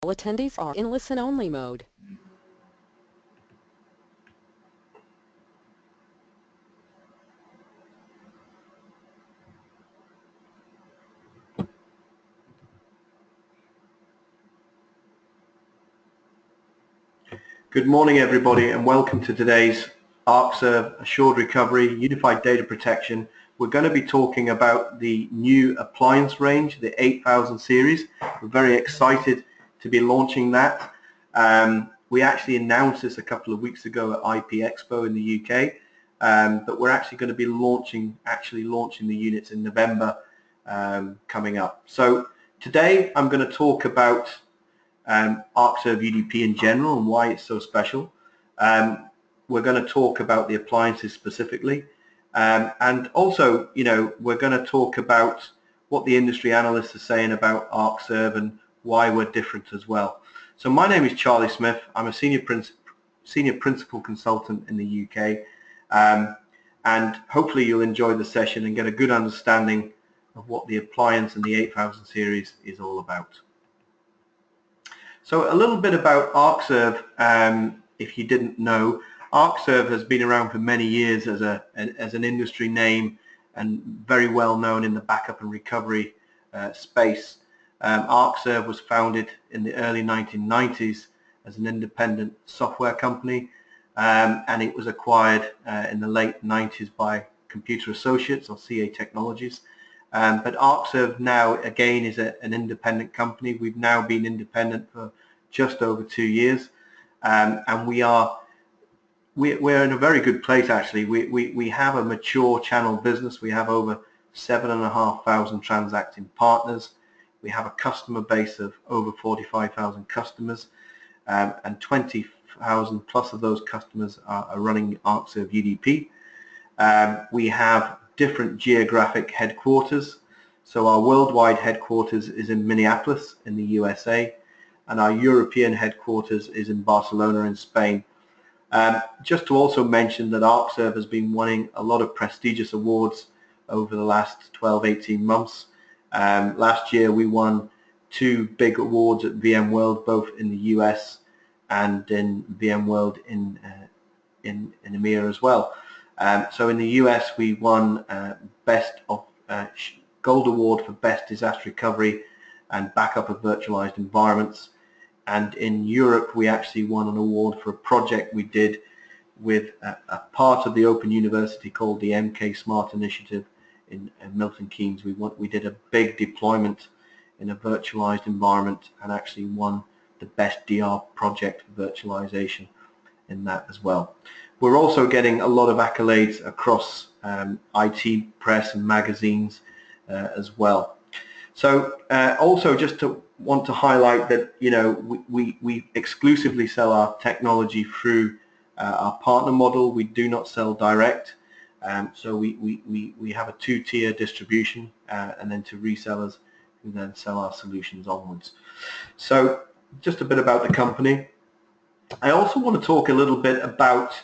All attendees are in listen-only mode. Good morning, everybody, and welcome to today's Arcserve Assured Recovery Unified Data Protection. We're going to be talking about the new appliance range, the 8000 series. We're very excited to be launching that. We actually announced this a couple of weeks ago at IP Expo in the UK, but we're actually going to be launching the units in November coming up. So today I'm going to talk about Arcserve UDP in general and why it's so special. We're going to talk about the appliances specifically, and also, we're going to talk about what the industry analysts are saying about Arcserve and why we're different as well. So my name is Charlie Smith. I'm a senior principal consultant in the UK, and hopefully you'll enjoy the session and get a good understanding of what the appliance and the 8000 series is all about. So a little bit about Arcserve, if you didn't know. Arcserve has been around for many years as an industry name and very well known in the backup and recovery space. Arcserve was founded in the early 1990s as an independent software company, and it was acquired in the late 90s by Computer Associates, or CA Technologies. But Arcserve now again is an independent company. We've now been independent for just over 2 years, and we're in a very good place actually. We have a mature channel business. We have over 7,500 transacting partners. We have a customer base of over 45,000 customers, and 20,000 plus of those customers are running Arcserve UDP. We have different geographic headquarters. So our worldwide headquarters is in Minneapolis in the USA, and our European headquarters is in Barcelona in Spain. Just to also mention that Arcserve has been winning a lot of prestigious awards over the last 12-18 months. Last year we won 2 big awards at VMworld, both in the US and in VMworld in EMEA as well. So in the US we won Gold Award for Best Disaster Recovery and Backup of Virtualized Environments. And in Europe we actually won an award for a project we did with a part of the Open University called the MK Smart Initiative in Milton Keynes. We did a big deployment in a virtualized environment and actually won the Best DR Project for Virtualization in that as well. We're also getting a lot of accolades across IT press and magazines as well. So also just to want to highlight that we exclusively sell our technology through our partner model. We do not sell direct, so we have a 2-tier distribution, and then to resellers who then sell our solutions onwards. So just a bit about the company. I also want to talk a little bit about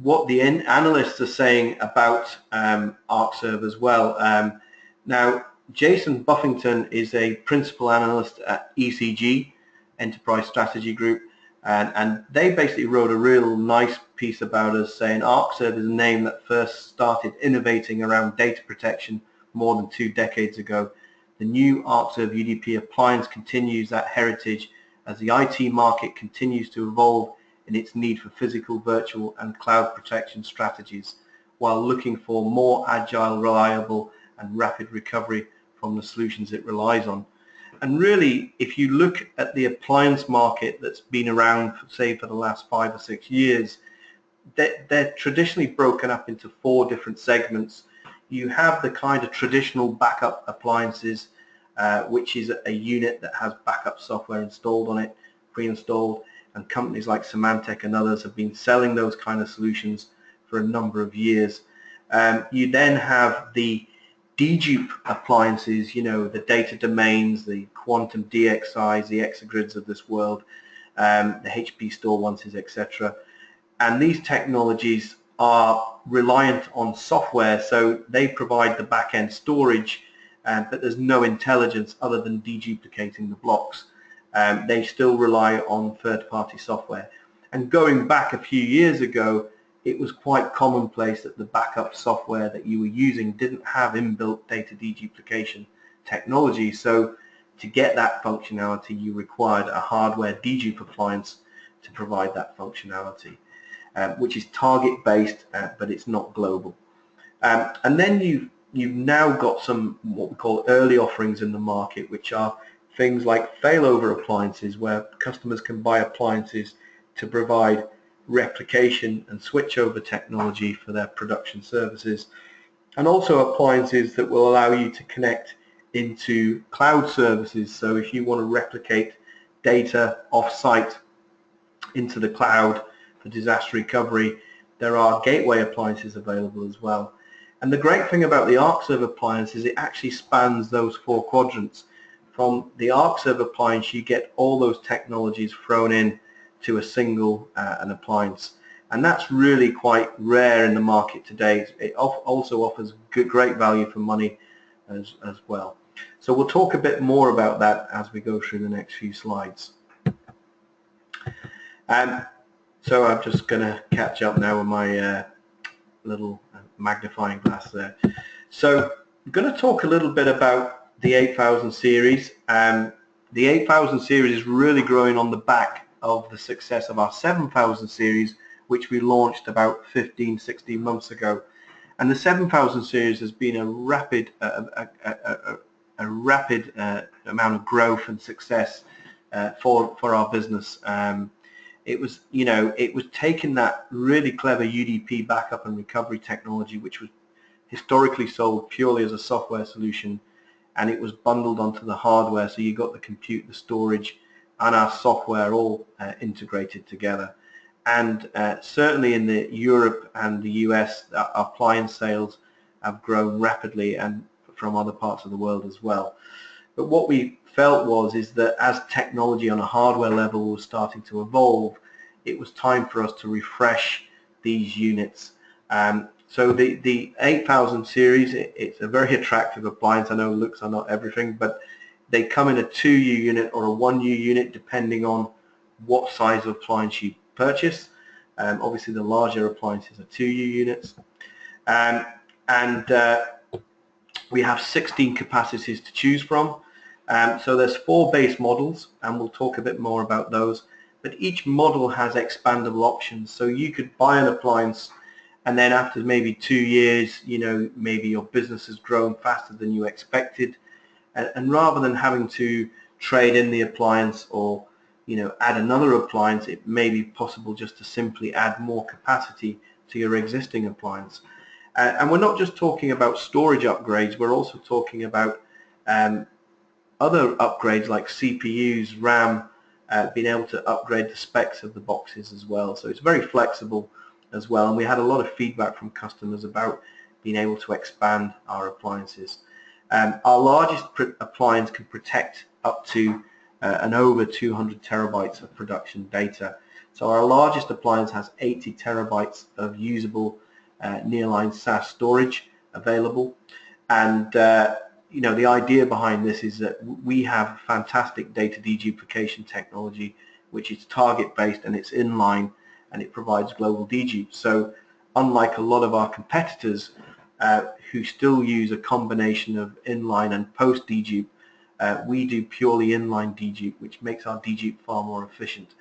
what the analysts are saying about Arcserve as well. Now, Jason Buffington is a principal analyst at ECG, Enterprise Strategy Group, and they basically wrote a real nice piece about us, saying Arcserve is a name that first started innovating around data protection more than 2 decades ago. The new Arcserve UDP appliance continues that heritage as the IT market continues to evolve in its need for physical, virtual and cloud protection strategies, while looking for more agile, reliable and rapid recovery from the solutions it relies on. And really, if you look at the appliance market that's been around, say, for the last 5 or 6 years, they're traditionally broken up into 4 different segments. You have the kind of traditional backup appliances, which is a unit that has backup software installed on it, pre-installed, and companies like Symantec and others have been selling those kind of solutions for a number of years. You then have the dedupe appliances, the data domains, the quantum DXIs, the Exagrids of this world, the HP Store Onces, etc. And these technologies are reliant on software, so they provide the back-end storage, but there's no intelligence other than deduplicating the blocks. they still rely on third-party software. And going back a few years ago, it was quite commonplace that the backup software that you were using didn't have inbuilt data deduplication technology. So to get that functionality, you required a hardware dedupe appliance to provide that functionality, which is target-based, but it's not global. And then you've now got some what we call early offerings in the market, which are things like failover appliances, where customers can buy appliances to provide replication and switchover technology for their production services, and also appliances that will allow you to connect into cloud services. So if you want to replicate data off-site into the cloud for disaster recovery, there are gateway appliances available as well. And the great thing about the Arcserve appliance is it actually spans those four quadrants. From the Arcserve appliance, you get all those technologies thrown in to a single an appliance, and that's really quite rare in the market today. It also offers great value for money as well. So we'll talk a bit more about that as we go through the next few slides. So I'm just going to catch up now with my little magnifying glass there. So I'm going to talk a little bit about the 8000 series. The 8000 series is really growing on the back of the success of our 7000 series, which we launched about 15-16 months ago. And the 7000 series has been a rapid amount of growth and success for our business. It was taking that really clever UDP backup and recovery technology, which was historically sold purely as a software solution, and it was bundled onto the hardware, so you got the compute, the storage, and our software all integrated together. And certainly in the Europe and the US, our appliance sales have grown rapidly, and from other parts of the world as well. But what we felt is that as technology on a hardware level was starting to evolve, it was time for us to refresh these units. So the 8000 series, it's a very attractive appliance. I know looks are not everything, but they come in a 2U unit or a 1U unit depending on what size of appliance you purchase. Obviously the larger appliances are 2U units. And we have 16 capacities to choose from. So there's 4 base models, and we'll talk a bit more about those. But each model has expandable options. So you could buy an appliance, and then after maybe 2 years, maybe your business has grown faster than you expected. And rather than having to trade in the appliance or add another appliance, it may be possible just to simply add more capacity to your existing appliance. And we're not just talking about storage upgrades, we're also talking about other upgrades like CPUs, RAM, being able to upgrade the specs of the boxes as well. So it's very flexible as well, and we had a lot of feedback from customers about being able to expand our appliances. Our largest appliance can protect up to and over 200 terabytes of production data. So our largest appliance has 80 terabytes of usable nearline SAS storage available. And the idea behind this is that we have fantastic data deduplication technology, which is target-based and it's inline, and it provides global dedupe. So unlike a lot of our competitors who still use a combination of inline and post dedupe, we do purely inline dedupe, which makes our dedupe far more efficient.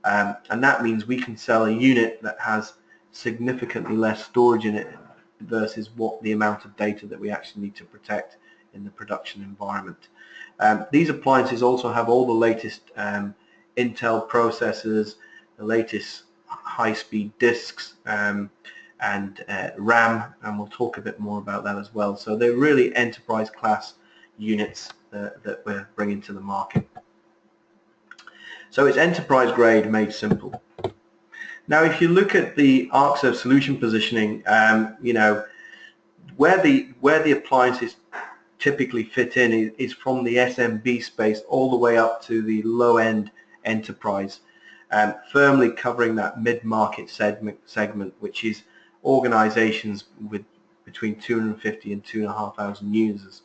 And that means we can sell a unit that has significantly less storage in it versus what the amount of data that we actually need to protect in the production environment. These appliances also have all the latest Intel processors, the latest high-speed disks, and RAM, and we'll talk a bit more about that as well. So they're really enterprise class units that we're bringing to the market. So it's enterprise grade made simple. Now if you look at the Arcserve solution positioning, where the appliances typically fit in is from the SMB space all the way up to the low-end enterprise, firmly covering that mid-market segment, which is organizations with between 250 and 2,500 users.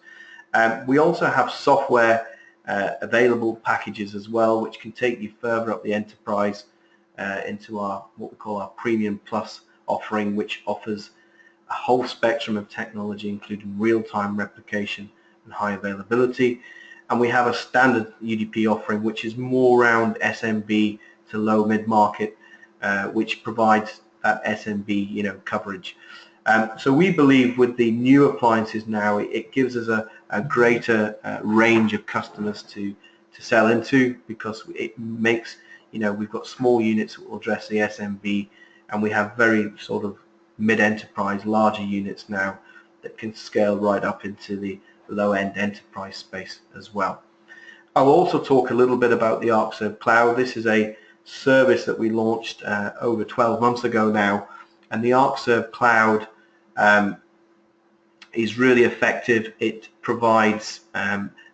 We also have software available packages as well, which can take you further up the enterprise into our what we call our Premium Plus offering, which offers a whole spectrum of technology, including real-time replication and high availability. And we have a standard UDP offering, which is more around SMB to low mid-market, which provides that SMB coverage. So we believe with the new appliances now, it gives us a greater range of customers to sell into, because it makes, we've got small units that will address the SMB, and we have very sort of mid-enterprise, larger units now that can scale right up into the low-end enterprise space as well. I'll also talk a little bit about the Arcserve Cloud. This is a service that we launched over 12 months ago now, and the Arcserve Cloud is really effective. It provides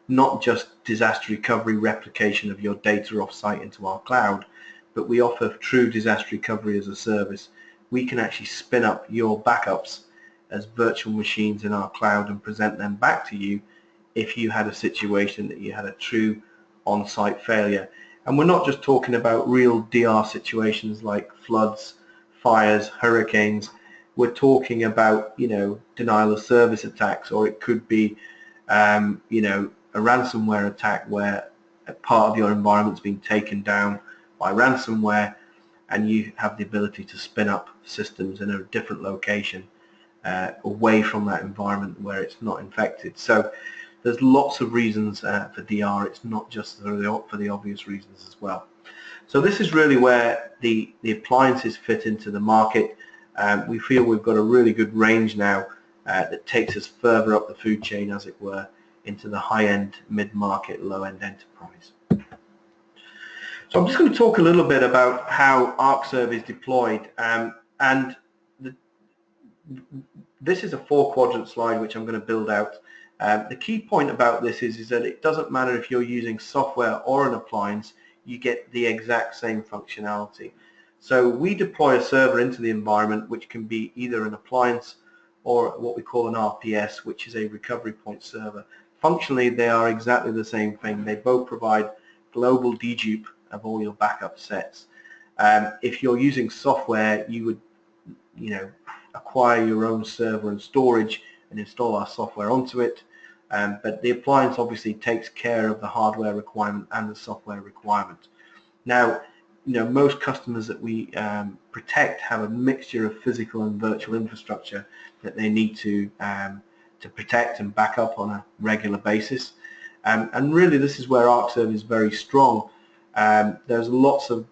not just disaster recovery replication of your data off-site into our cloud, but we offer true disaster recovery as a service. We can actually spin up your backups as virtual machines in our cloud and present them back to you if you had a situation that you had a true on-site failure. And we're not just talking about real DR situations like floods, fires, hurricanes. We're talking about, denial of service attacks, or it could be, a ransomware attack where a part of your environment's been taken down by ransomware, and you have the ability to spin up systems in a different location away from that environment where it's not infected. So there's lots of reasons for DR. It's not just for the obvious reasons as well. So this is really where the appliances fit into the market. We feel we've got a really good range now that takes us further up the food chain, as it were, into the high-end, mid-market, low-end enterprise. So I'm just going to talk a little bit about how Arcserve is deployed, and this is a 4-quadrant slide which I'm going to build out. The key point about this is that it doesn't matter if you're using software or an appliance, you get the exact same functionality. So we deploy a server into the environment, which can be either an appliance or what we call an RPS, which is a recovery point server. Functionally, they are exactly the same thing. They both provide global dedupe of all your backup sets. If you're using software, you would, acquire your own server and storage and install our software onto it. But the appliance obviously takes care of the hardware requirement and the software requirement. Now, most customers that we protect have a mixture of physical and virtual infrastructure that they need to protect and back up on a regular basis. And really, this is where Arcserve is very strong. There's lots of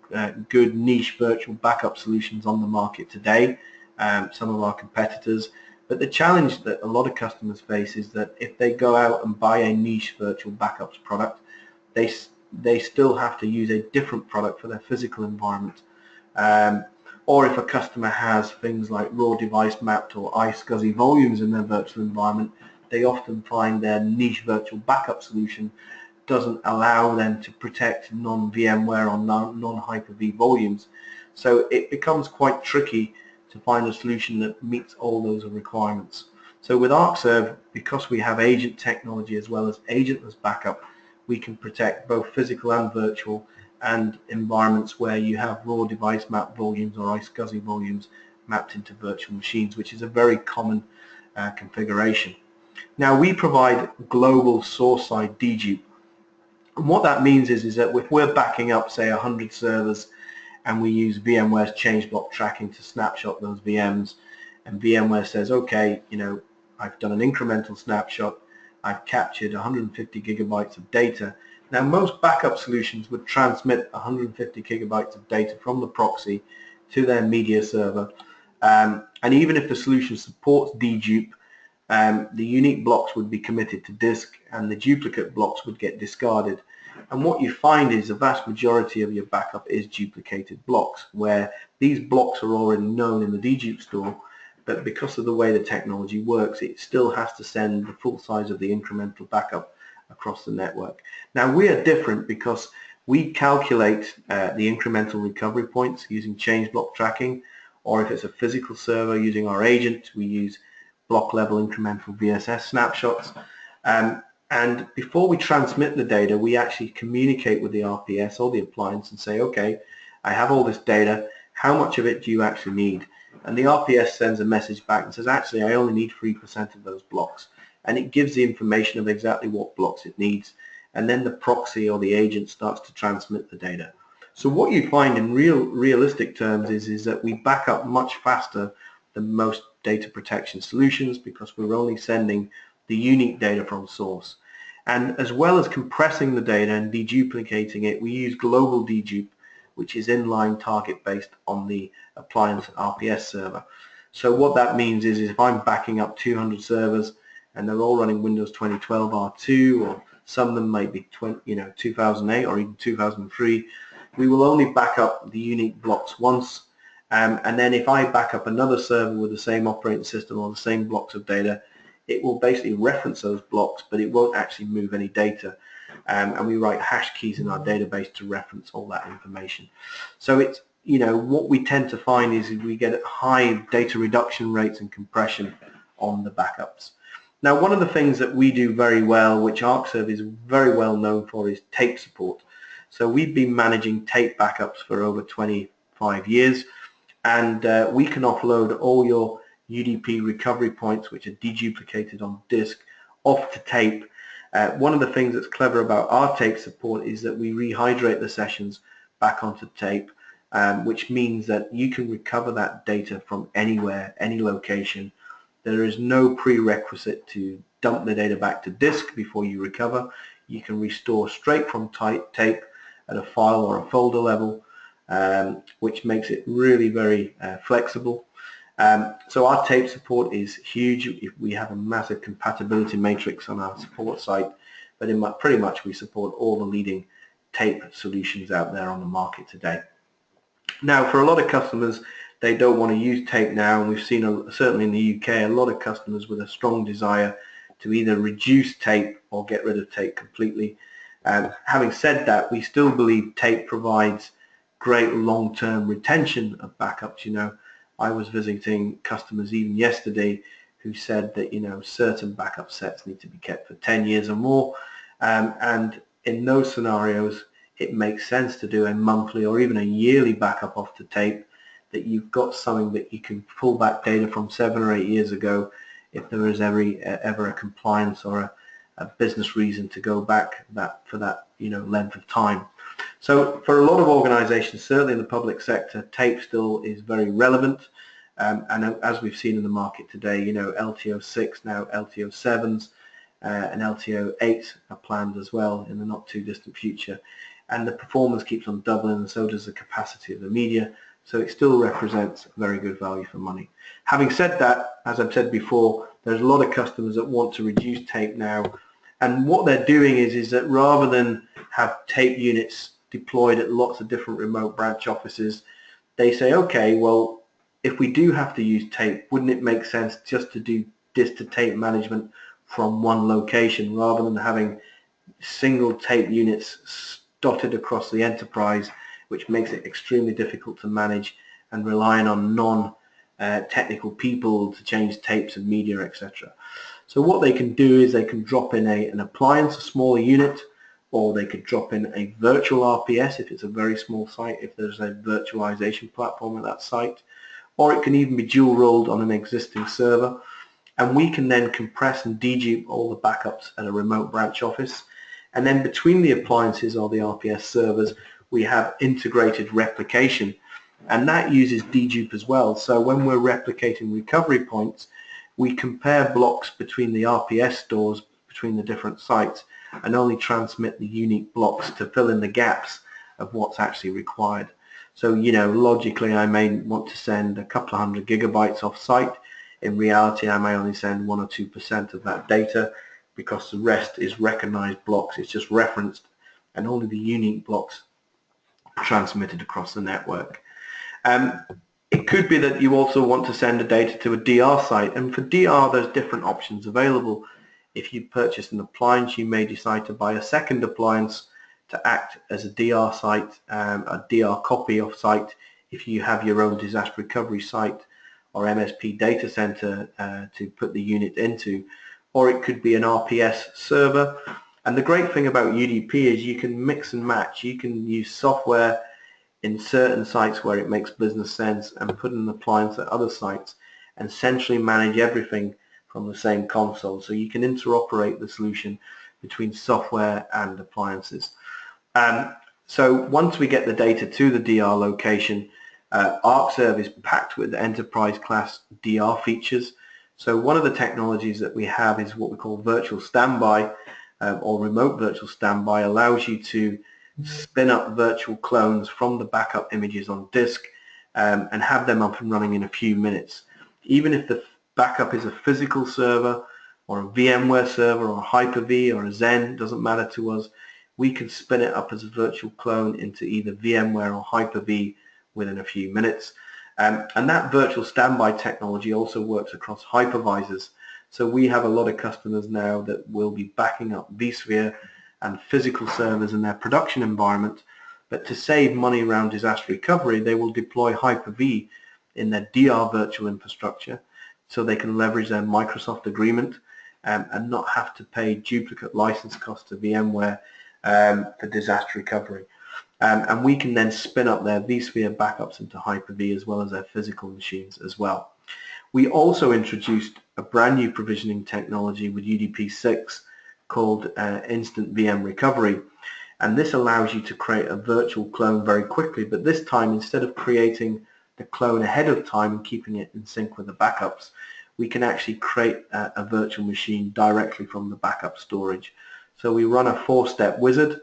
good niche virtual backup solutions on the market today, some of our competitors. But the challenge that a lot of customers face is that if they go out and buy a niche virtual backups product, they still have to use a different product for their physical environment. Or if a customer has things like raw device mapped or iSCSI volumes in their virtual environment, they often find their niche virtual backup solution doesn't allow them to protect non-VMware or non-Hyper-V volumes. So it becomes quite tricky to find a solution that meets all those requirements. So with Arcserve, because we have agent technology as well as agentless backup, we can protect both physical and virtual, and environments where you have raw device map volumes or iSCSI volumes mapped into virtual machines, which is a very common configuration. Now, we provide global source-side dedupe. And what that means is that if we're backing up, say, 100 servers, and we use VMware's change block tracking to snapshot those VMs, and VMware says, okay, I've done an incremental snapshot, I've captured 150 gigabytes of data. Now, most backup solutions would transmit 150 gigabytes of data from the proxy to their media server. And even if the solution supports dedupe, the unique blocks would be committed to disk and the duplicate blocks would get discarded. And what you find is the vast majority of your backup is duplicated blocks, where these blocks are already known in the dedupe store, but because of the way the technology works, it still has to send the full size of the incremental backup across the network. Now, we are different because we calculate the incremental recovery points using change block tracking, or if it's a physical server using our agent, we use block level incremental VSS snapshots. And before we transmit the data, we actually communicate with the RPS or the appliance and say, okay, I have all this data, how much of it do you actually need? And the RPS sends a message back and says, actually, I only need 3% of those blocks. And it gives the information of exactly what blocks it needs. And then the proxy or the agent starts to transmit the data. So what you find in realistic terms is that we back up much faster than most data protection solutions because we're only sending the unique data from source. And as well as compressing the data and deduplicating it, we use global dedupe, which is inline target based on the appliance RPS server. So what that means is if I'm backing up 200 servers and they're all running Windows 2012 R2, or some of them might be 2008 or even 2003, we will only back up the unique blocks once. And then if I back up another server with the same operating system or the same blocks of data, it will basically reference those blocks, but it won't actually move any data. And we write hash keys in our database to reference all that information. So it's, what we tend to find is we get high data reduction rates and compression on the backups. Now, one of the things that we do very well, which Arcserve is very well known for, is tape support. So we've been managing tape backups for over 25 years, and we can offload all your UDP recovery points, which are deduplicated on disk, off to tape. One of the things that's clever about our tape support is that we rehydrate the sessions back onto tape, which means that you can recover that data from anywhere, any location. There is no prerequisite to dump the data back to disk before you recover. You can restore straight from tape at a file or a folder level, which makes it really very flexible. So our tape support is huge. We have a massive compatibility matrix on our support site, but pretty much we support all the leading tape solutions out there on the market today. Now, for a lot of customers, they don't want to use tape now, and we've seen, certainly in the UK, a lot of customers with a strong desire to either reduce tape or get rid of tape completely. Having said that, we still believe tape provides great long-term retention of backups. I was visiting customers even yesterday who said that certain backup sets need to be kept for 10 years or more, and in those scenarios it makes sense to do a monthly or even a yearly backup off to tape, that you've got something that you can pull back data from 7 or 8 years ago if there is ever a compliance or a business reason to go back for that length of time. So for a lot of organizations, certainly in the public sector, tape still is very relevant, and as we've seen in the market today, LTO 6, now LTO 7s, and LTO 8 are planned as well in the not too distant future, and the performance keeps on doubling, and so does the capacity of the media, so it still represents very good value for money. Having said that, as I've said before, there's a lot of customers that want to reduce tape now, and what they're doing is that rather than have tape units deployed at lots of different remote branch offices, they say, okay, well, if we do have to use tape, wouldn't it make sense just to do disk to tape management from one location rather than having single tape units dotted across the enterprise, which makes it extremely difficult to manage, and relying on non-technical people to change tapes and media, etc. So what they can do is they can drop in an appliance, a smaller unit, or they could drop in a virtual RPS if it's a very small site, if there's a virtualization platform at that site, or it can even be dual rolled on an existing server, and we can then compress and dedupe all the backups at a remote branch office. And then between the appliances or the RPS servers, we have integrated replication, and that uses dedupe as well. So when we're replicating recovery points, we compare blocks between the RPS stores between the different sites and only transmit the unique blocks to fill in the gaps of what's actually required. So logically I may want to send a couple of 100 gigabytes off site. In reality, I may only send 1 or 2% of that data, because the rest is recognized blocks. It's just referenced, and only the unique blocks are transmitted across the network. It could be that you also want to send the data to a DR site, and for DR there's different options available. If you purchase an appliance, you may decide to buy a second appliance to act as a DR site, a DR copy of site if you have your own disaster recovery site or MSP data center to put the unit into, or it could be an RPS server. And the great thing about UDP is you can mix and match. You can use software in certain sites where it makes business sense and put an appliance at other sites and centrally manage everything from the same console. So you can interoperate the solution between software and appliances. So once we get the data to the DR location, Arcserve is packed with enterprise class DR features. So one of the technologies that we have is what we call virtual standby, or remote virtual standby. Allows you to spin up virtual clones from the backup images on disk and have them up and running in a few minutes. Even if the backup is a physical server or a VMware server or a Hyper-V or a Xen, doesn't matter to us, we can spin it up as a virtual clone into either VMware or Hyper-V within a few minutes. And that virtual standby technology also works across hypervisors. So we have a lot of customers now that will be backing up vSphere and physical servers in their production environment, but to save money around disaster recovery, they will deploy Hyper-V in their DR virtual infrastructure so they can leverage their Microsoft agreement and not have to pay duplicate license costs to VMware for disaster recovery. And we can then spin up their vSphere backups into Hyper-V as well as their physical machines as well. We also introduced a brand new provisioning technology with UDP 6 called Instant VM Recovery, and this allows you to create a virtual clone very quickly, but this time instead of creating the clone ahead of time and keeping it in sync with the backups, we can actually create a virtual machine directly from the backup storage. So we run a 4-step wizard.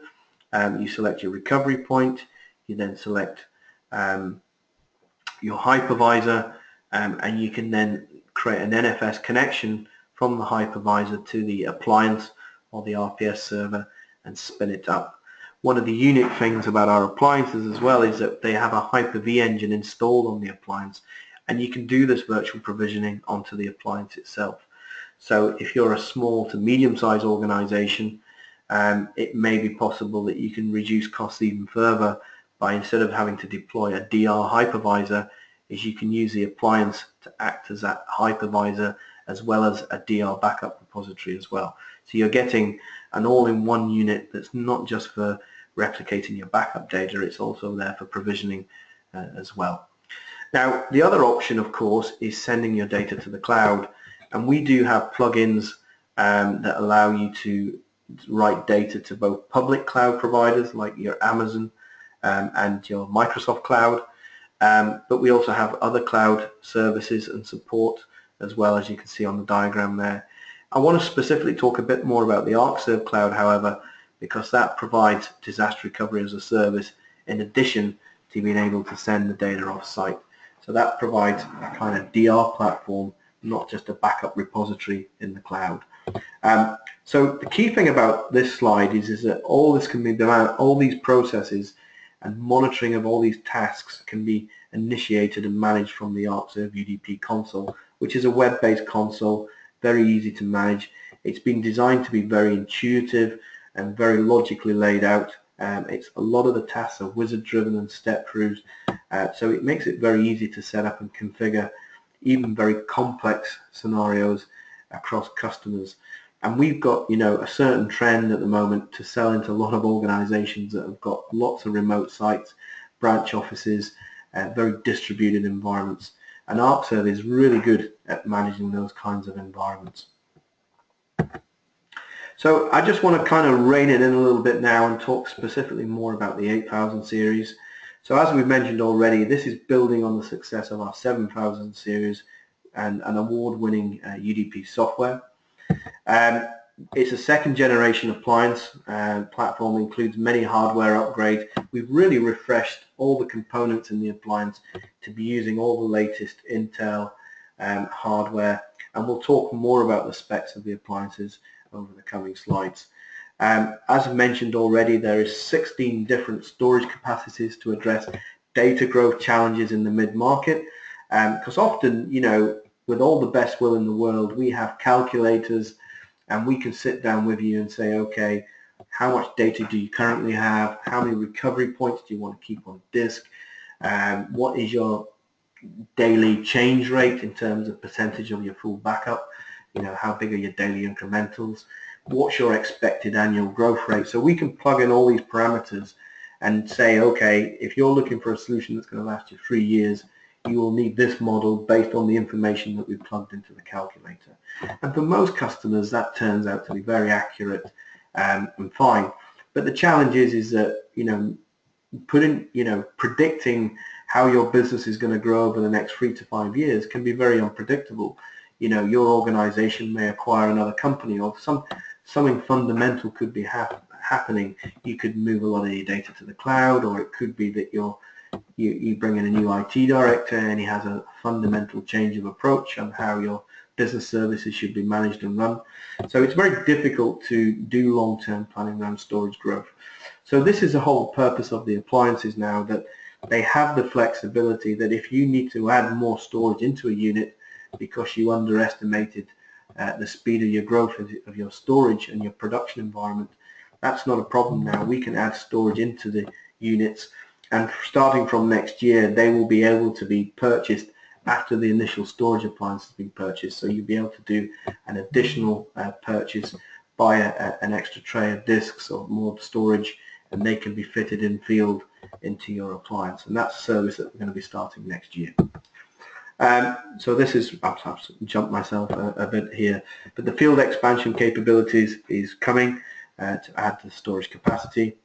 You select your recovery point, you then select your hypervisor, and you can then create an NFS connection from the hypervisor to the appliance or the RPS server and spin it up. One of the unique things about our appliances as well is that they have a Hyper-V engine installed on the appliance, and you can do this virtual provisioning onto the appliance itself. So if you're a small to medium-sized organization, it may be possible that you can reduce costs even further by, instead of having to deploy a DR hypervisor, is you can use the appliance to act as that hypervisor as well as a DR backup repository as well. So you're getting an all-in-one unit that's not just for replicating your backup data, it's also there for provisioning as well. Now, the other option, of course, is sending your data to the cloud, and we do have plugins that allow you to write data to both public cloud providers like your Amazon and your Microsoft Cloud, but we also have other cloud services and support as well, as you can see on the diagram there. I want to specifically talk a bit more about the Arcserve Cloud, however, because that provides disaster recovery as a service in addition to being able to send the data off-site. So that provides a kind of DR platform, not just a backup repository in the cloud. So the key thing about this slide is that all this can be done, all these processes and monitoring of all these tasks can be initiated and managed from the Arcserve UDP console, which is a web-based console, very easy to manage. It's been designed to be very intuitive and very logically laid out. It's a lot of the tasks are wizard-driven and step-throughs, so it makes it very easy to set up and configure even very complex scenarios across customers. And we've got, you know, a certain trend at the moment to sell into a lot of organizations that have got lots of remote sites, branch offices, very distributed environments. And Arcserve is really good at managing those kinds of environments. So I just want to kind of rein it in a little bit now and talk specifically more about the 8000 series. So as we've mentioned already, this is building on the success of our 7000 series and an award-winning UDP software. It's a second generation appliance platform, includes many hardware upgrades. We've really refreshed all the components in the appliance to be using all the latest Intel hardware, and we'll talk more about the specs of the appliances over the coming slides. As mentioned already, there is 16 different storage capacities to address data growth challenges in the mid-market, because often, you know, with all the best will in the world, we have calculators and we can sit down with you and say, okay, how much data do you currently have? How many recovery points do you want to keep on disk? What is your daily change rate in terms of percentage of your full backup? how big are your daily incrementals, what's your expected annual growth rate. So we can plug in all these parameters and say, okay, if you're looking for a solution that's going to last you 3 years, you will need this model based on the information that we've plugged into the calculator. And for most customers, that turns out to be very accurate and fine. But the challenge is that, predicting how your business is going to grow over the next 3 to 5 years can be very unpredictable. Your organization may acquire another company, or something fundamental could be happening. You could move a lot of your data to the cloud, or it could be that you bring in a new IT director and he has a fundamental change of approach on how your business services should be managed and run. So it's very difficult to do long-term planning around storage growth. So this is the whole purpose of the appliances now, that they have the flexibility that if you need to add more storage into a unit because you underestimated the speed of your growth of your storage and your production environment, that's not a problem now. We can add storage into the units, and starting from next year they will be able to be purchased after the initial storage appliance has been purchased. So you'll be able to do an additional purchase, buy an extra tray of disks or more storage, and they can be fitted in field into your appliance, and that's a service that we're going to be starting next year. So this is, I've jumped myself a bit here, but the field expansion capabilities is coming to add to the storage capacity,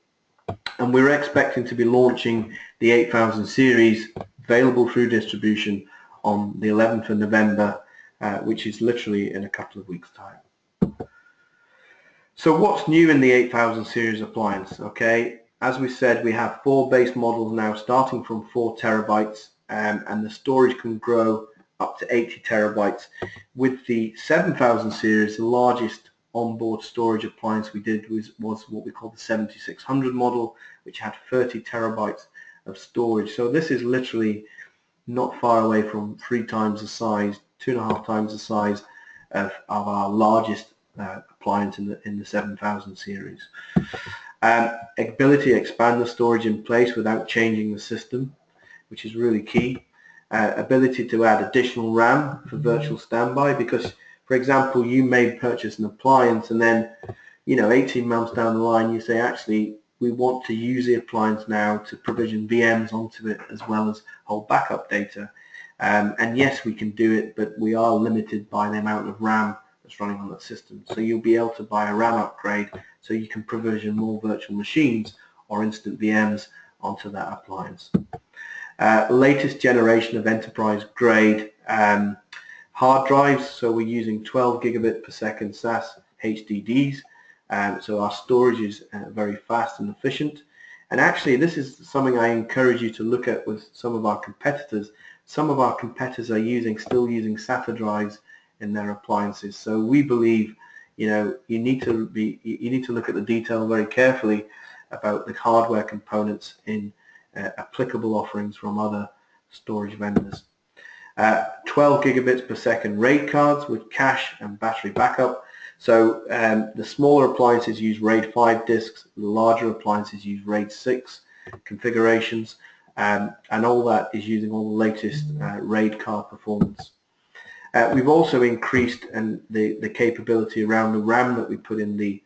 and we're expecting to be launching the 8000 series available through distribution on the 11th of November, which is literally in a couple of weeks' time. So what's new in the 8000 series appliance? Okay, as we said, we have 4 base models now starting from 4 terabytes, and the storage can grow up to 80 terabytes. With the 7000 series, the largest onboard storage appliance we did was what we call the 7600 model, which had 30 terabytes of storage. So this is literally not far away from 3 times the size, 2.5 times the size of our largest appliance in the 7000 series. Ability to expand the storage in place without changing the system, which is really key. Ability to add additional RAM for virtual standby, because for example you may purchase an appliance and then 18 months down the line you say, actually we want to use the appliance now to provision VMs onto it as well as hold backup data, and yes, we can do it, but we are limited by the amount of RAM that's running on that system. So you'll be able to buy a RAM upgrade so you can provision more virtual machines or instant VMs onto that appliance. Latest generation of enterprise grade hard drives, so we're using 12 gigabit per second SAS HDDs, so our storage is very fast and efficient. And actually this is something I encourage you to look at with some of our competitors. Some of our competitors are still using SATA drives in their appliances. So we believe you need to look at the detail very carefully about the hardware components in applicable offerings from other storage vendors. 12 gigabits per second RAID cards with cache and battery backup. So the smaller appliances use RAID 5 disks, the larger appliances use RAID 6 configurations, and all that is using all the latest RAID card performance. We've also increased the capability around the RAM that we put in the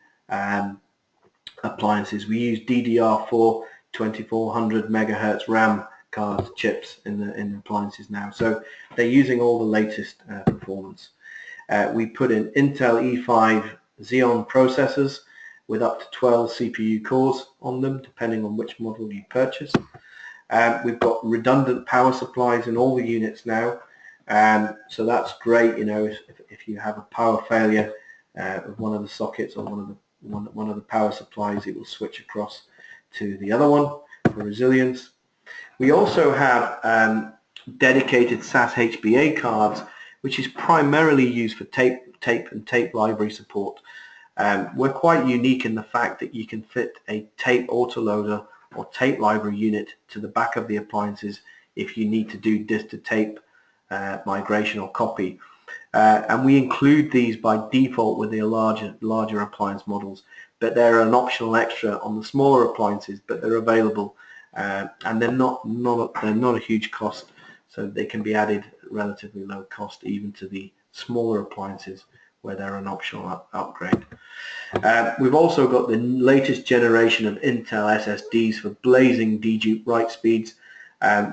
appliances. We use DDR4 2400 megahertz RAM card chips in the appliances now, so they're using all the latest performance. We put in Intel E5 Xeon processors with up to 12 CPU cores on them, depending on which model you purchase. We've got redundant power supplies in all the units now, so that's great. If you have a power failure of one of the sockets or one of the power supplies, it will switch across to the other one for resilience. We also have dedicated SAS HBA cards, which is primarily used for tape library support. We're quite unique in the fact that you can fit a tape autoloader or tape library unit to the back of the appliances if you need to do disk to tape migration or copy. And we include these by default with the larger appliance models, but they're an optional extra on the smaller appliances, but they're available, and they're not a huge cost, so they can be added relatively low cost even to the smaller appliances where they're an optional upgrade. We've also got the latest generation of Intel SSDs for blazing dedupe write speeds.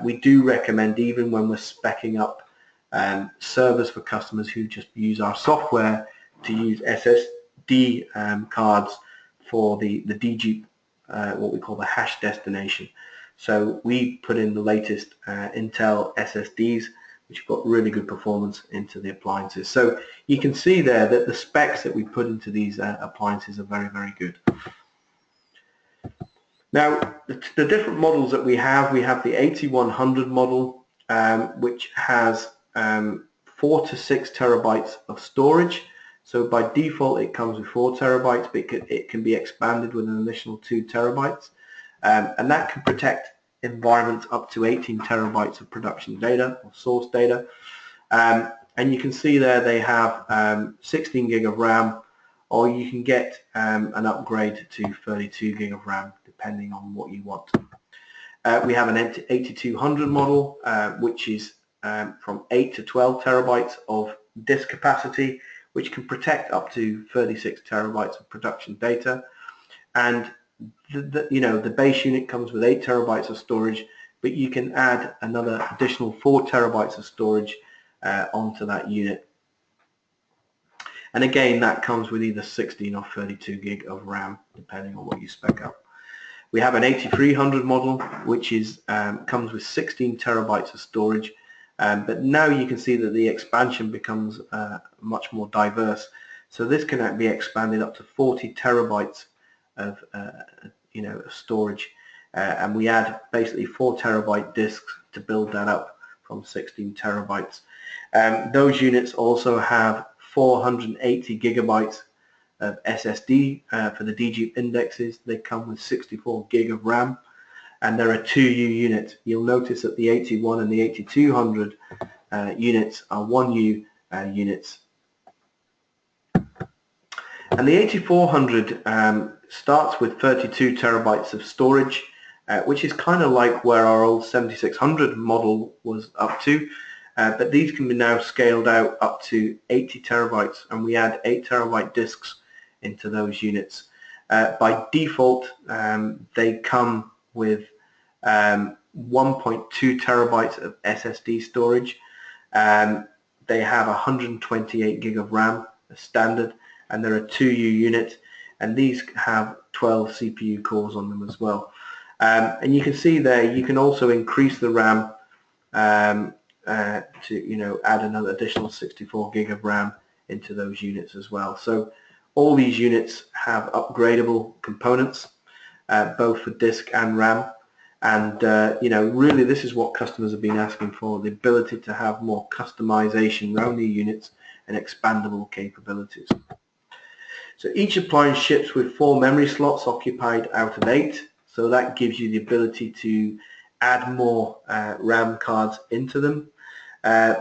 We do recommend, even when we're speccing up servers for customers who just use our software, to use SSD cards for the dedupe, what we call the hash destination. So we put in the latest Intel SSDs, which have got really good performance into the appliances. So you can see there that the specs that we put into these appliances are very, very good. Now, the different models that we have the 8100 model, which has 4 to 6 terabytes of storage. So by default it comes with 4 terabytes, but it can be expanded with an additional 2 terabytes. And that can protect environments up to 18 terabytes of production data or source data. And you can see there they have 16 gig of RAM, or you can get an upgrade to 32 gig of RAM depending on what you want. We have an 8200 model, which is from 8 to 12 terabytes of disk capacity, which can protect up to 36 terabytes of production data. And the base unit comes with 8 terabytes of storage, but you can add another additional 4 terabytes of storage onto that unit. And again, that comes with either 16 or 32 gig of RAM, depending on what you spec up. We have an 8300 model, which is comes with 16 terabytes of storage, but now you can see that the expansion becomes much more diverse. So this can be expanded up to 40 terabytes of storage, and we add basically 4 terabyte disks to build that up from 16 terabytes. Those units also have 480 gigabytes of SSD for the dedupe indexes. They come with 64 gig of RAM, and there are 2U units. You'll notice that the 81 and the 8200 units are 1U units. And the 8400 starts with 32 terabytes of storage, which is kind of like where our old 7600 model was up to, but these can be now scaled out up to 80 terabytes, and we add 8 terabyte disks into those units. By default, they come with 1.2 terabytes of SSD storage. They have 128 gig of RAM as standard, and there are 2U units, and these have 12 CPU cores on them as well. And you can see there, you can also increase the RAM to add another additional 64 gig of RAM into those units as well. So all these units have upgradable components, both for disk and RAM, and really this is what customers have been asking for: the ability to have more customization around the units and expandable capabilities. So each appliance ships with 4 memory slots occupied out of 8, so that gives you the ability to add more RAM cards into them. 8,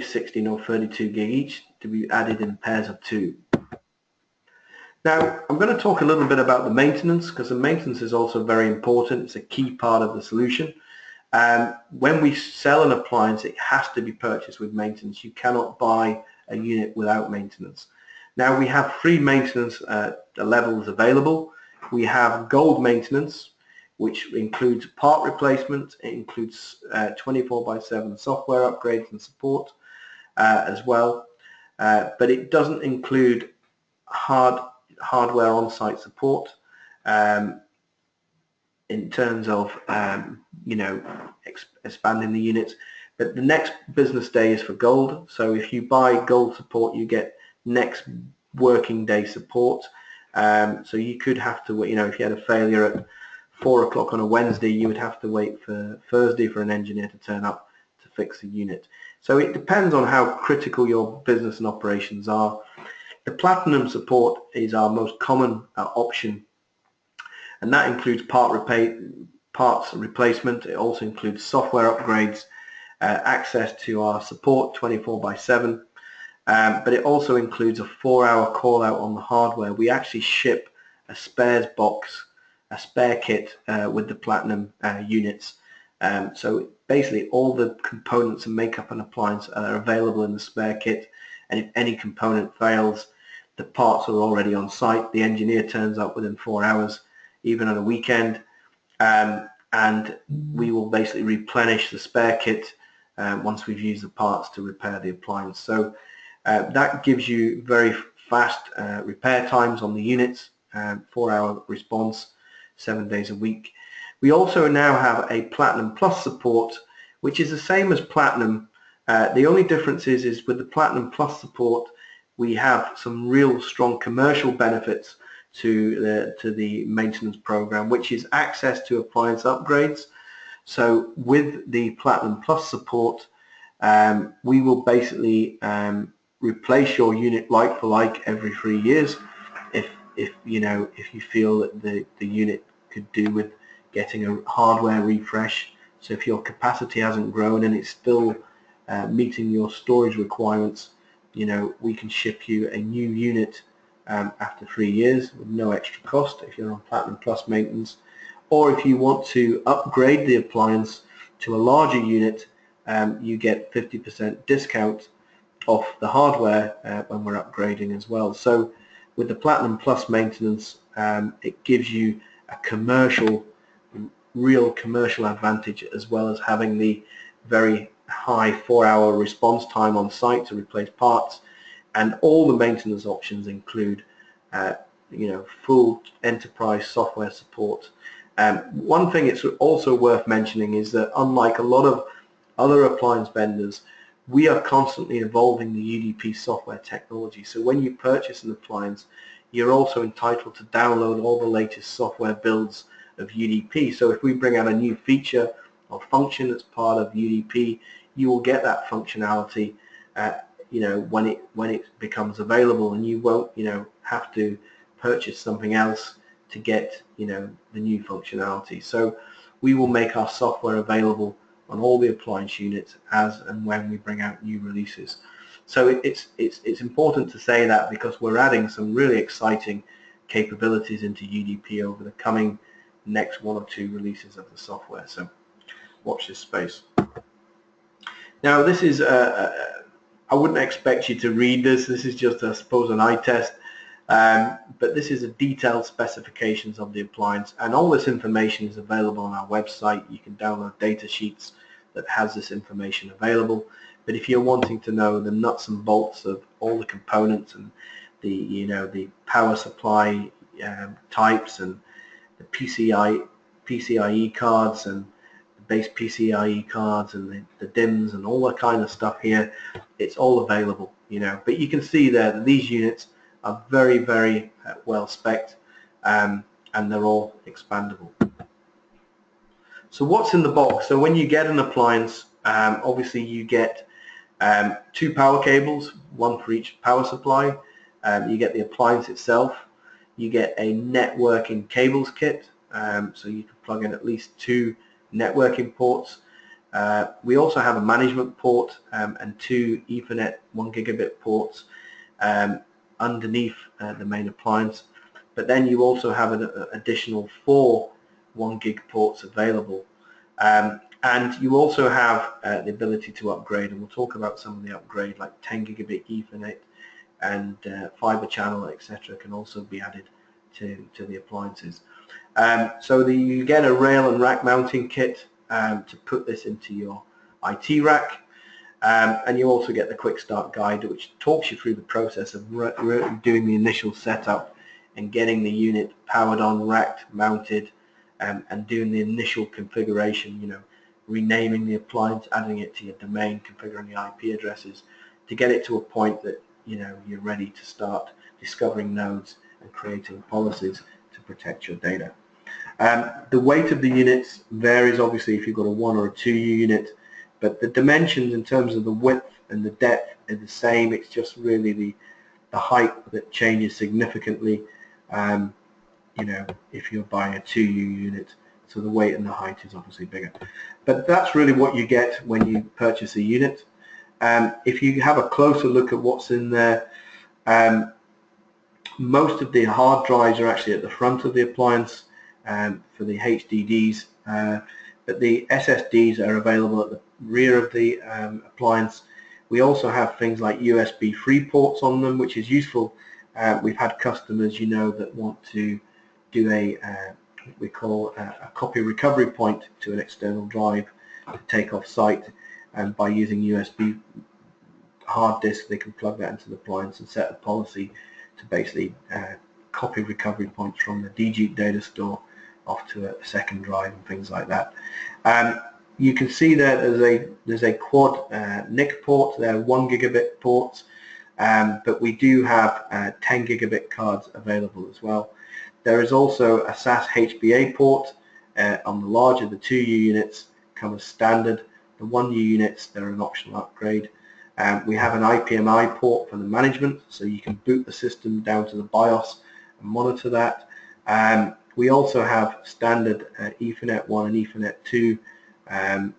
16 or 32 gig each, to be added in pairs of 2. Now I'm going to talk a little bit about the maintenance, because the maintenance is also very important. It's a key part of the solution. When we sell an appliance, it has to be purchased with maintenance. You cannot buy a unit without maintenance. Now we have 3 maintenance levels available. We have gold maintenance, which includes part replacement. It includes 24/7 software upgrades and support as well, but it doesn't include hardware on-site support in terms of expanding the units. But the next business day is for gold. So if you buy gold support, you get next working day support. So you could have to, if you had a failure at 4 o'clock on a Wednesday, you would have to wait for Thursday for an engineer to turn up to fix the unit. So it depends on how critical your business and operations are. The platinum support is our most common option, and that includes parts replacement. It also includes software upgrades, access to our support 24/7, but it also includes a 4-hour call out on the hardware. We actually ship a spares box, a spare kit with the platinum units. So basically all the components that make up an appliance are available in the spare kit, and if any component fails, the parts are already on site. The engineer turns up within 4 hours, even on a weekend, and we will basically replenish the spare kit once we've used the parts to repair the appliance. So that gives you very fast repair times on the units, 4-hour response, 7 days a week. We also now have a Platinum Plus support, which is the same as Platinum. The only difference is with the Platinum Plus support, we have some real strong commercial benefits to the maintenance program, which is access to appliance upgrades. So with the Platinum Plus support, we will basically replace your unit like for like every 3 years if you feel that the unit could do with getting a hardware refresh. So if your capacity hasn't grown and it's still meeting your storage requirements, we can ship you a new unit after 3 years with no extra cost if you're on Platinum Plus maintenance. Or if you want to upgrade the appliance to a larger unit, you get 50% discount off the hardware when we're upgrading as well. So with the Platinum Plus maintenance, it gives you a real commercial advantage, as well as having the very high 4-hour response time on site to replace parts, and all the maintenance options include full enterprise software support. One thing it's also worth mentioning is that unlike a lot of other appliance vendors, we are constantly evolving the UDP software technology. So when you purchase an appliance, you're also entitled to download all the latest software builds of UDP. So if we bring out a new feature or function that's part of UDP, you will get that functionality when it becomes available, and you won't have to purchase something else to get the new functionality. So we will make our software available on all the appliance units as and when we bring out new releases. So it's important to say that, because we're adding some really exciting capabilities into UDP over the coming next 1 or 2 releases of the software. So watch this space. Now this is I wouldn't expect you to read this. This is just, I suppose, an eye test. But this is a detailed specifications of the appliance, and all this information is available on our website. You can download data sheets that has this information available. But if you're wanting to know the nuts and bolts of all the components and the power supply types and the PCIe cards and the base PCIe cards and the DIMMs and all that kind of stuff here, it's all available. But you can see there that these units are very, very well spec'd, and they're all expandable. So what's in the box? So when you get an appliance, obviously you get 2 power cables, 1 for each power supply. You get the appliance itself. You get a networking cables kit, so you can plug in at least 2 networking ports. We also have a management port and 2 Ethernet 1 gigabit ports underneath the main appliance. But then you also have an additional 4 1 gig ports available, and you also have the ability to upgrade, and we'll talk about some of the upgrade, like 10 gigabit Ethernet and fiber channel, etc. can also be added to the appliances. So you get a rail and rack mounting kit to put this into your IT rack, and you also get the quick start guide, which talks you through the process of doing the initial setup and getting the unit powered on, racked, mounted, and doing the initial configuration, renaming the appliance, adding it to your domain, configuring the IP addresses to get it to a point that you're ready to start discovering nodes and creating policies to protect your data. The weight of the units varies, obviously, if you've got a 1 or a 2U unit, but the dimensions in terms of the width and the depth are the same. It's just really the height that changes significantly, if you're buying a 2U unit. So the weight and the height is obviously bigger. But that's really what you get when you purchase a unit. If you have a closer look at what's in there, most of the hard drives are actually at the front of the appliance for the HDDs, but the SSDs are available at the rear of the appliance. We also have things like USB 3 ports on them, which is useful. We've had customers, you know, that want to do a we call a copy recovery point to an external drive to take off site, and by using USB hard disk they can plug that into the appliance and set a policy to basically copy recovery points from the DG data store off to a second drive and things like that. You can see that there's a quad NIC port. They're 1 gigabit ports, but we do have 10 gigabit cards available as well. There is also a SAS HBA port on the larger. The 2U units come as standard. The 1U units, they're an optional upgrade. We have an IPMI port for the management, so you can boot the system down to the BIOS and monitor that. We also have standard Ethernet 1 and Ethernet 2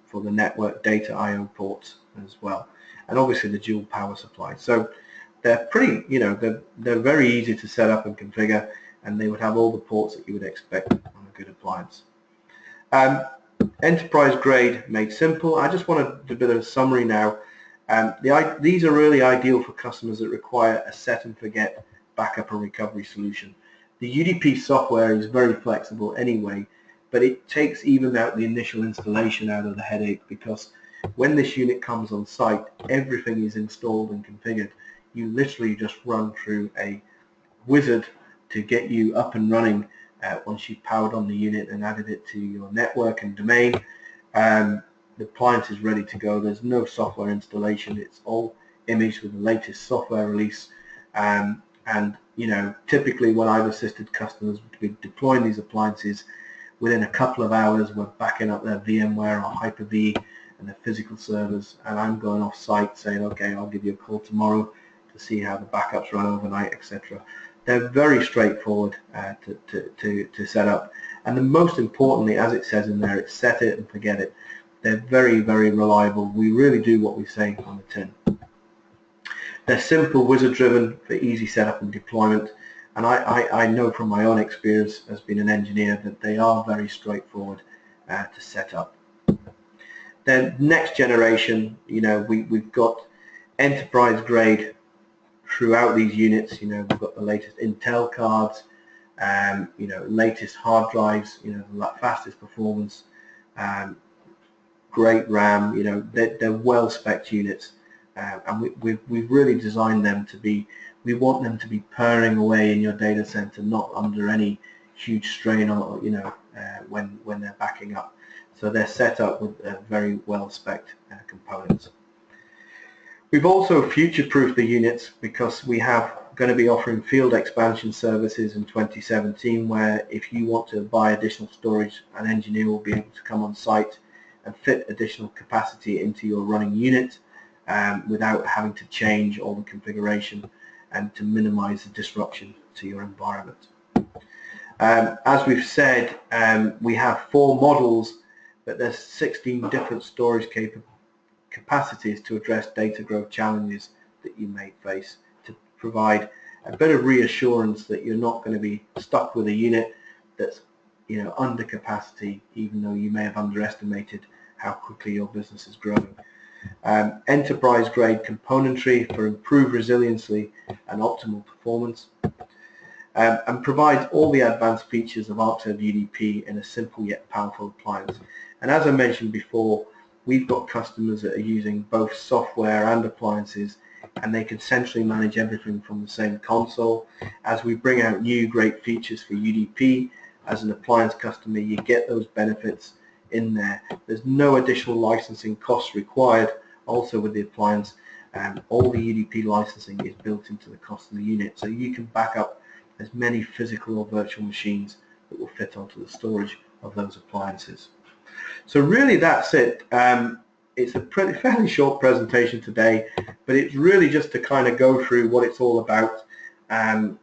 for the network data I/O ports as well, and obviously the dual power supply. So they're pretty, you know, they're very easy to set up and configure, and they would have all the ports that you would expect on a good appliance. Enterprise grade made simple. I just want to do a bit of a summary now. These are really ideal for customers that require a set and forget backup and recovery solution. The UDP software is very flexible anyway, but it takes even out the initial installation out of the headache, because when this unit comes on site, everything is installed and configured. You literally just run through a wizard to get you up and running once you've powered on the unit and added it to your network and domain. The appliance is ready to go. There's no software installation. It's all imaged with the latest software release. And you know, typically when I've assisted customers with deploying these appliances, within a couple of hours we're backing up their VMware or Hyper-V and their physical servers, and I'm going off site saying, okay, I'll give you a call tomorrow to see how the backups run overnight, etc. They're very straightforward to set up, and the most importantly, as it says in there, it's set it and forget it. They're very, very reliable. We really do what we say on the tin. They're simple, wizard driven for easy setup and deployment, and I know from my own experience as being an engineer that they are very straightforward to set up. Then next generation, you know, we've got enterprise grade throughout these units. You know, we've got the latest Intel cards, you know, latest hard drives, you know, the fastest performance, great RAM. You know, they're well spec'd units, and we've really designed them to be. We want them to be purring away in your data center, not under any huge strain, or you know, when they're backing up. So they're set up with very well spec'd components. We've also future-proofed the units because we have going to be offering field expansion services in 2017, where if you want to buy additional storage, an engineer will be able to come on site and fit additional capacity into your running unit without having to change all the configuration, and to minimize the disruption to your environment. As we've said, we have 4 models, but there's 16 different storage capacities to address data growth challenges that you may face, to provide a bit of reassurance that you're not going to be stuck with a unit that's, you know, under capacity, even though you may have underestimated how quickly your business is growing. Enterprise grade componentry for improved resiliency and optimal performance, and provides all the advanced features of Arcserve UDP in a simple yet powerful appliance. And as I mentioned before, we've got customers that are using both software and appliances, and they can centrally manage everything from the same console. As we bring out new great features for UDP, as an appliance customer, you get those benefits in there. There's no additional licensing costs required. Also with the appliance, all the UDP licensing is built into the cost of the unit, so you can back up as many physical or virtual machines that will fit onto the storage of those appliances. So really that's it. It's a fairly short presentation today, but it's really just to kind of go through what it's all about, and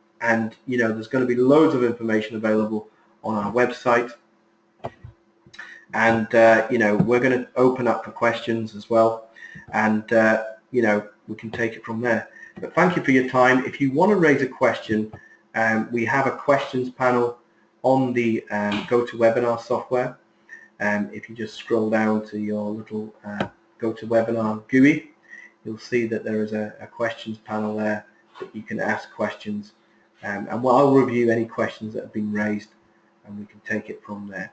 you know, there's going to be loads of information available on our website, and you know, we're going to open up for questions as well, and you know, we can take it from there. But thank you for your time. If you want to raise a question, we have a questions panel on the GoToWebinar software. If you just scroll down to your little GoToWebinar GUI, you'll see that there is a questions panel there that you can ask questions, and I'll review any questions that have been raised, and we can take it from there.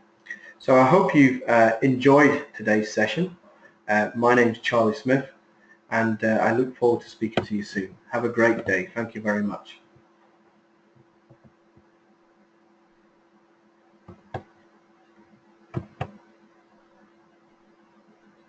So I hope you've enjoyed today's session. My name's Charlie Smith, and I look forward to speaking to you soon. Have a great day. Thank you very much.